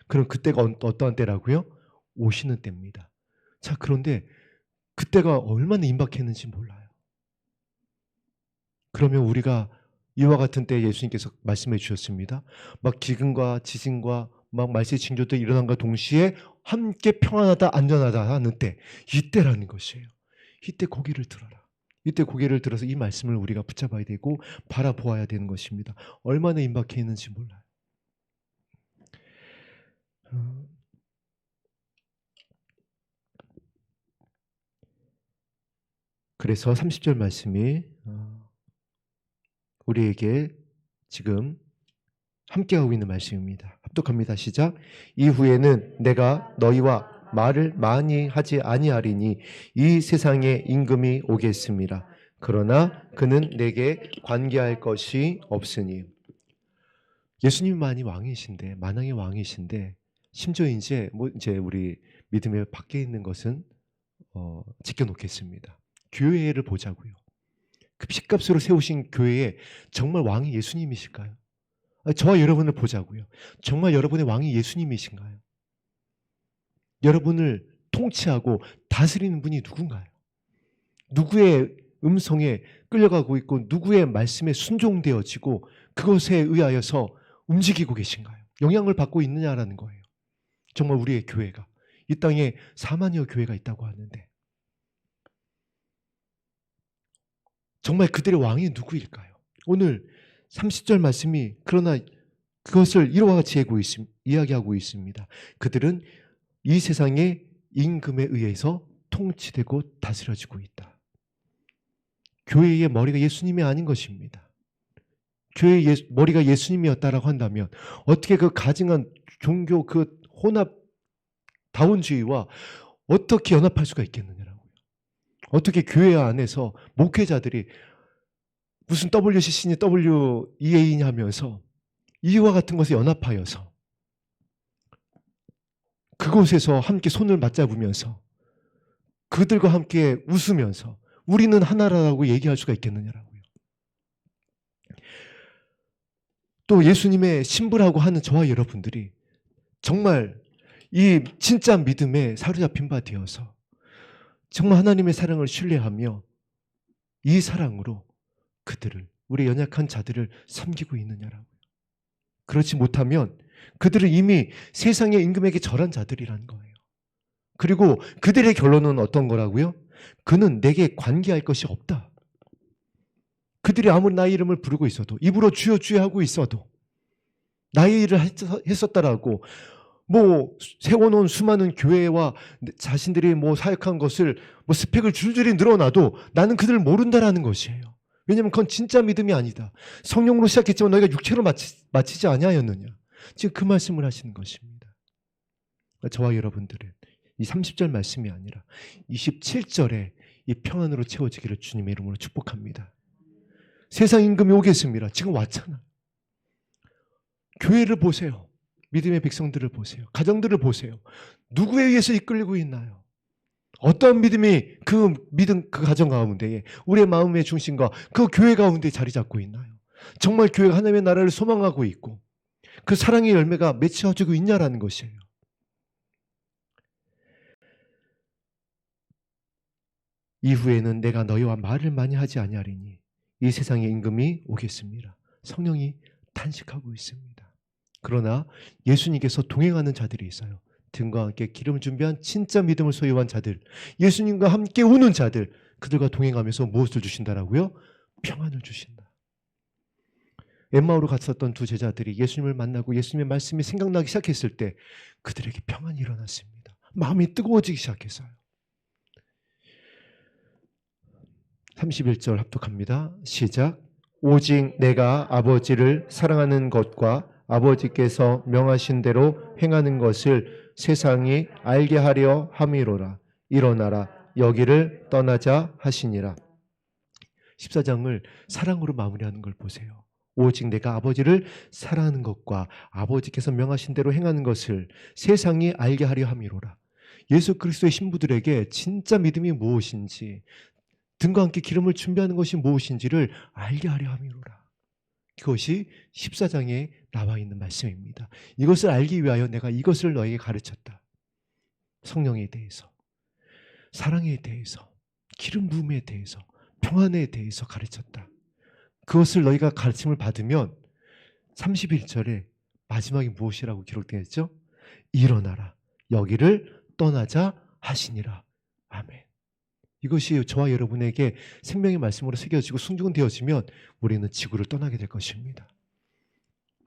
그럼 그때가 어떠한 때라고요? 오시는 때입니다. 자, 그런데 그때가 얼마나 임박했는지 몰라요. 그러면 우리가 이와 같은 때 예수님께서 말씀해 주셨습니다. 막 기근과 지진과 막 말세 징조도 일어난과 동시에 함께 평안하다, 안전하다 하는 때, 이때라는 것이에요. 이때 고개를 들어라. 이때 고개를 들어서 이 말씀을 우리가 붙잡아야 되고 바라보아야 되는 것입니다. 얼마나 임박해 있는지 몰라요. 그래서 30절 말씀이 우리에게 지금 함께하고 있는 말씀입니다. 합독합니다. 시작. 이후에는 내가 너희와 말을 많이 하지 아니하리니 이 세상에 임금이 오겠습니다. 그러나 그는 내게 관계할 것이 없으니. 예수님만이 왕이신데, 만왕의 왕이신데, 심지어 이제 우리 믿음의 밖에 있는 것은 지켜놓겠습니다. 교회를 보자고요. 그 핏값으로 세우신 교회에 정말 왕이 예수님이실까요? 저와 여러분을 보자고요. 정말 여러분의 왕이 예수님이신가요? 여러분을 통치하고 다스리는 분이 누군가요? 누구의 음성에 끌려가고 있고 누구의 말씀에 순종되어지고 그것에 의하여서 움직이고 계신가요? 영향을 받고 있느냐라는 거예요. 정말 우리의 교회가, 이 땅에 4만여 교회가 있다고 하는데 정말 그들의 왕이 누구일까요? 오늘 30절 말씀이 그러나 그것을 이와 같이 이야기하고 있습니다. 그들은 이 세상의 임금에 의해서 통치되고 다스려지고 있다. 교회의 머리가 예수님이 아닌 것입니다. 교회의 머리가 예수님이었다라고 한다면 어떻게 그 가증한 종교 그 혼합 다원주의와 어떻게 연합할 수가 있겠느냐라고요. 어떻게 교회 안에서 목회자들이 무슨 WCC니 WEA니 하면서 이와 같은 것에 연합하여서 그곳에서 함께 손을 맞잡으면서 그들과 함께 웃으면서 우리는 하나라고 얘기할 수가 있겠느냐라고요. 또 예수님의 신부라고 하는 저와 여러분들이 정말 이 진짜 믿음에 사로잡힌 바 되어서 정말 하나님의 사랑을 신뢰하며 이 사랑으로 그들을, 우리 연약한 자들을 섬기고 있느냐라고요. 그렇지 못하면 그들은 이미 세상의 임금에게 절한 자들이라는 거예요. 그리고 그들의 결론은 어떤 거라고요? 그는 내게 관계할 것이 없다. 그들이 아무리 나의 이름을 부르고 있어도, 입으로 주여 주여 하고 있어도 나의 일을 했었다라고 세워놓은 수많은 교회와 자신들이 사역한 것을 스펙을 줄줄이 늘어놔도 나는 그들을 모른다라는 것이에요. 왜냐하면 그건 진짜 믿음이 아니다. 성령으로 시작했지만 너희가 육체로 마치지 아니하였느냐. 지금 그 말씀을 하시는 것입니다. 저와 여러분들은 이 30절 말씀이 아니라 27절에 이 평안으로 채워지기를 주님의 이름으로 축복합니다. 세상 임금이 오겠습니다. 지금 왔잖아. 교회를 보세요. 믿음의 백성들을 보세요. 가정들을 보세요. 누구에 의해서 이끌리고 있나요? 어떤 믿음이 그 가정 가운데에 우리의 마음의 중심과 그 교회 가운데 자리 잡고 있나요? 정말 교회가 하나님의 나라를 소망하고 있고 그 사랑의 열매가 맺혀지고 있냐라는 것이에요. 이후에는 내가 너희와 말을 많이 하지 아니하리니 이 세상의 임금이 오겠습니다. 성령이 탄식하고 있습니다. 그러나 예수님께서 동행하는 자들이 있어요. 등과 함께 기름을 준비한 진짜 믿음을 소유한 자들, 예수님과 함께 우는 자들, 그들과 동행하면서 무엇을 주신다라고요? 평안을 주신다. 엠마오로 갔었던 두 제자들이 예수님을 만나고 예수님의 말씀이 생각나기 시작했을 때 그들에게 평안이 일어났습니다. 마음이 뜨거워지기 시작해서요. 31절 합독합니다. 시작. 오직 내가 아버지를 사랑하는 것과 아버지께서 명하신 대로 행하는 것을 세상이 알게 하려 함이로라. 일어나라 여기를 떠나자 하시니라. 14장을 사랑으로 마무리하는 걸 보세요. 오직 내가 아버지를 사랑하는 것과 아버지께서 명하신 대로 행하는 것을 세상이 알게 하려 함이로라. 예수 그리스도의 신부들에게 진짜 믿음이 무엇인지, 등과 함께 기름을 준비하는 것이 무엇인지를 알게 하려 함이로라. 그것이 14장에 나와 있는 말씀입니다. 이것을 알기 위하여 내가 이것을 너에게 가르쳤다. 성령에 대해서, 사랑에 대해서, 기름 부음에 대해서, 평안에 대해서 가르쳤다. 그것을 너희가 가르침을 받으면 31절에 마지막이 무엇이라고 기록되어 있죠? 일어나라 여기를 떠나자 하시니라. 아멘. 이것이 저와 여러분에게 생명의 말씀으로 새겨지고 순종되어지면 우리는 지구를 떠나게 될 것입니다.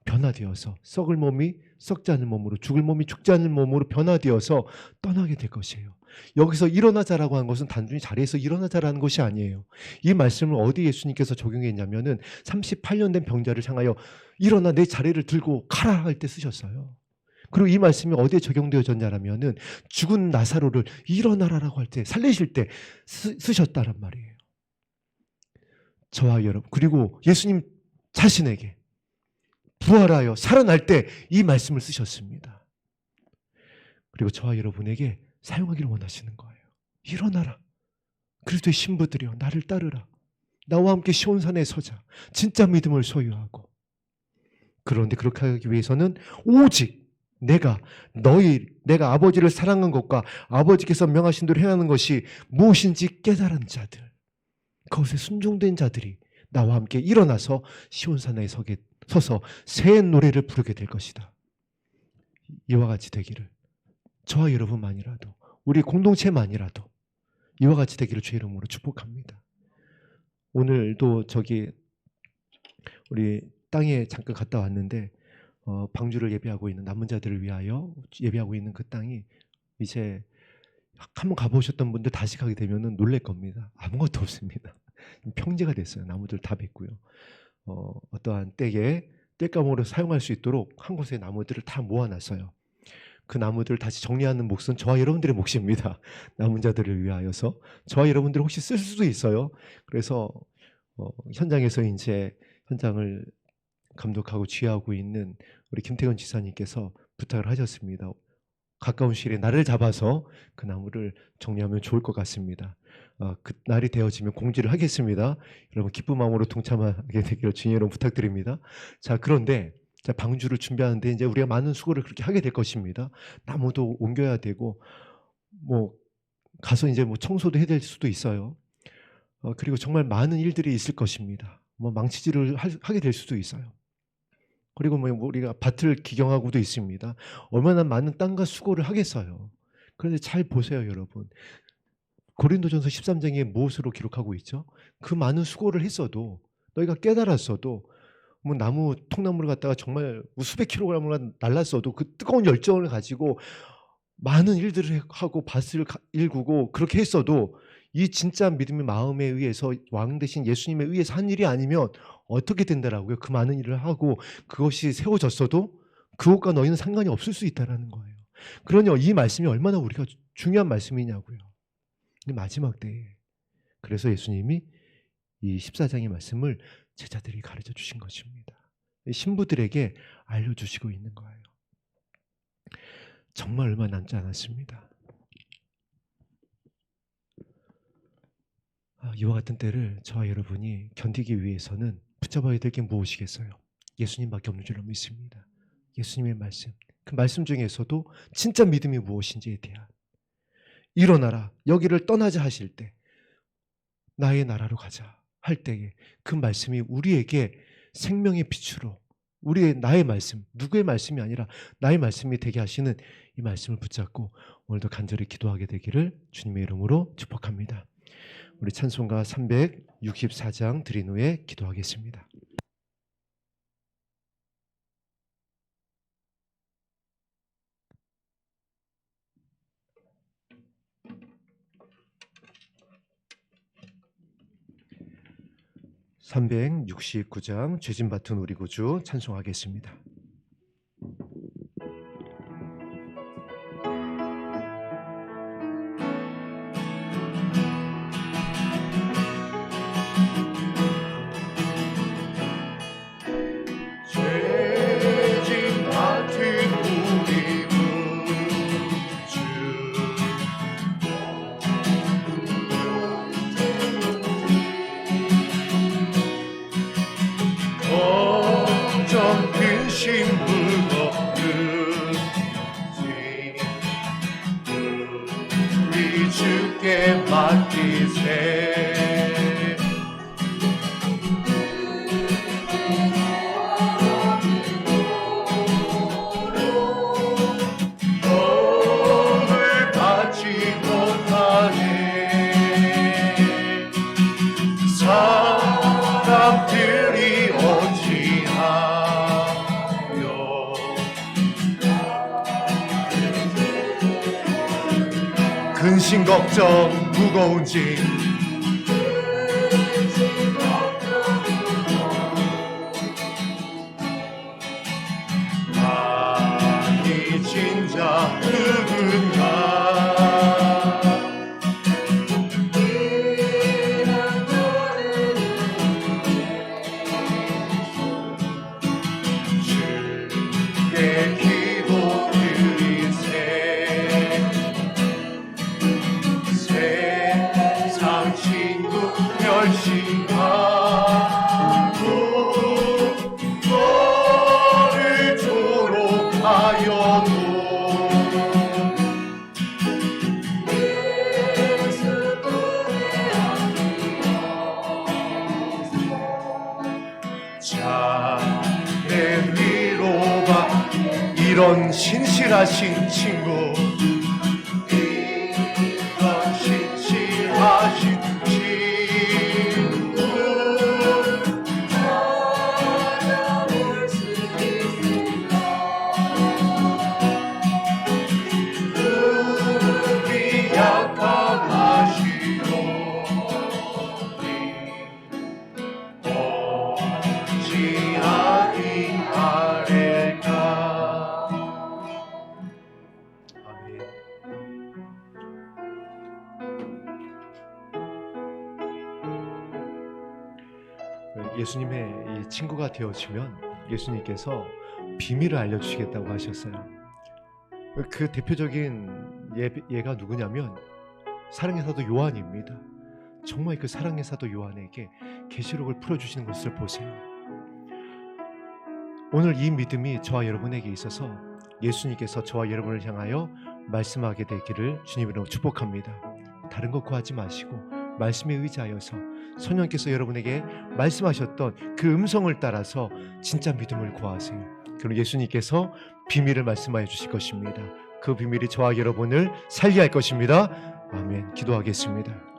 변화되어서 썩을 몸이 썩지 않는 몸으로, 죽을 몸이 죽지 않는 몸으로 변화되어서 떠나게 될 것이에요. 여기서 일어나자라고 하는 것은 단순히 자리에서 일어나자라는 것이 아니에요. 이 말씀을 어디 예수님께서 적용했냐면은 38년 된 병자를 향하여 일어나 내 자리를 들고 가라 할 때 쓰셨어요. 그리고 이 말씀이 어디에 적용되어졌냐면은 죽은 나사로를 일어나라라고 할 때, 살리실 때 쓰셨다란 말이에요. 저와 여러분, 그리고 예수님 자신에게 부활하여 살아날 때 이 말씀을 쓰셨습니다. 그리고 저와 여러분에게 사용하기를 원하시는 거예요. 일어나라. 그리스도의 신부들이여 나를 따르라. 나와 함께 시온산에 서자. 진짜 믿음을 소유하고. 그런데 그렇게 하기 위해서는 오직 내가 아버지를 사랑한 것과 아버지께서 명하신 대로 행하는 것이 무엇인지 깨달은 자들, 그것에 순종된 자들이 나와 함께 일어나서 시온산에 서서 새 노래를 부르게 될 것이다. 이와 같이 되기를, 저와 여러분만이라도, 우리 공동체만이라도 이와 같이 되기를 주의 이름으로 축복합니다. 오늘도 우리 땅에 잠깐 갔다 왔는데 방주를 예배하고 있는 남은 자들을 위하여 예배하고 있는 그 땅이 이제 한번 가보셨던 분들 다시 가게 되면 놀랄 겁니다. 아무것도 없습니다. 평지가 됐어요. 나무들 다 뱉고요. 어떠한 때에 땔감으로 사용할 수 있도록 한 곳에 나무들을 다 모아놨어요. 그 나무들을 다시 정리하는 몫은 저와 여러분들의 몫입니다. 남은 자들을 위하여서 저와 여러분들 혹시 쓸 수도 있어요. 그래서 현장에서 이제 현장을 감독하고 지휘하고 있는 우리 김태건 지사님께서 부탁을 하셨습니다. 가까운 시일에 날을 잡아서 그 나무를 정리하면 좋을 것 같습니다. 그 날이 되어지면 공지를 하겠습니다. 여러분 기쁜 마음으로 동참하게 되기를 주님 여러분 부탁드립니다. 자, 그런데 방주를 준비하는데 이제 우리가 많은 수고를 그렇게 하게 될 것입니다. 나무도 옮겨야 되고 가서 이제 청소도 해야 될 수도 있어요. 그리고 정말 많은 일들이 있을 것입니다. 망치질을 하게 될 수도 있어요. 그리고 우리가 밭을 기경하고도 있습니다. 얼마나 많은 땀과 수고를 하겠어요. 그런데 잘 보세요, 여러분. 고린도전서 13장에 무엇으로 기록하고 있죠? 그 많은 수고를 했어도, 너희가 깨달았어도, 나무 통나무를 갖다가 정말 수백 킬로그램을 날랐어도 그 뜨거운 열정을 가지고 많은 일들을 하고 밭을 일구고 그렇게 했어도 이 진짜 믿음의 마음에 의해서 왕 대신 예수님에 의해서 한 일이 아니면 어떻게 된다라고요? 그 많은 일을 하고 그것이 세워졌어도 그것과 너희는 상관이 없을 수 있다는 거예요. 그러니 이 말씀이 얼마나 우리가 중요한 말씀이냐고요. 마지막 때에 그래서 예수님이 이 14장의 말씀을 제자들이 가르쳐 주신 것입니다. 신부들에게 알려주시고 있는 거예요. 정말 얼마 남지 않았습니다. 이와 같은 때를 저와 여러분이 견디기 위해서는 붙잡아야 될 게 무엇이겠어요? 예수님밖에 없는 줄로 믿습니다. 예수님의 말씀, 그 말씀 중에서도 진짜 믿음이 무엇인지에 대한, 일어나라 여기를 떠나자 하실 때, 나의 나라로 가자 할 때에 그 말씀이 우리에게 생명의 빛으로 나의 말씀, 누구의 말씀이 아니라 나의 말씀이 되게 하시는 이 말씀을 붙잡고 오늘도 간절히 기도하게 되기를 주님의 이름으로 축복합니다. 우리 찬송가 364장 드린 후에 기도하겠습니다. (369장) 죄진 받은 우리 구주 찬송하겠습니다. 주께 맡기세. 도움을 받지 못하네. 사람들이 어찌하여 근심 걱정 무거운지 많이 진자 누군가 주께 기도 드리세. 세상 친구 멸시하고 너를 졸업하여도 자네 위로가 이런 신실하신 친구, 이런 신실하신 친구 찾아볼 수 있을까. 우리 약한 하시오니 어찌 아니하릴까. 아멘. 예수님의 이 친구가 되어지면 예수님께서 비밀을 알려주시겠다고 하셨어요. 그 대표적인 예가 누구냐면 사랑의 사도 요한입니다. 정말 그 사랑의 사도 요한에게 계시록을 풀어주시는 것을 보세요. 오늘 이 믿음이 저와 여러분에게 있어서 예수님께서 저와 여러분을 향하여 말씀하게 되기를 주님으로 축복합니다. 다른 것 구하지 마시고 말씀에 의지하여서 성령께서 여러분에게 말씀하셨던 그 음성을 따라서 진짜 믿음을 구하세요. 그럼 예수님께서 비밀을 말씀하여 주실 것입니다. 그 비밀이 저와 여러분을 살게 할 것입니다. 아멘. 기도하겠습니다.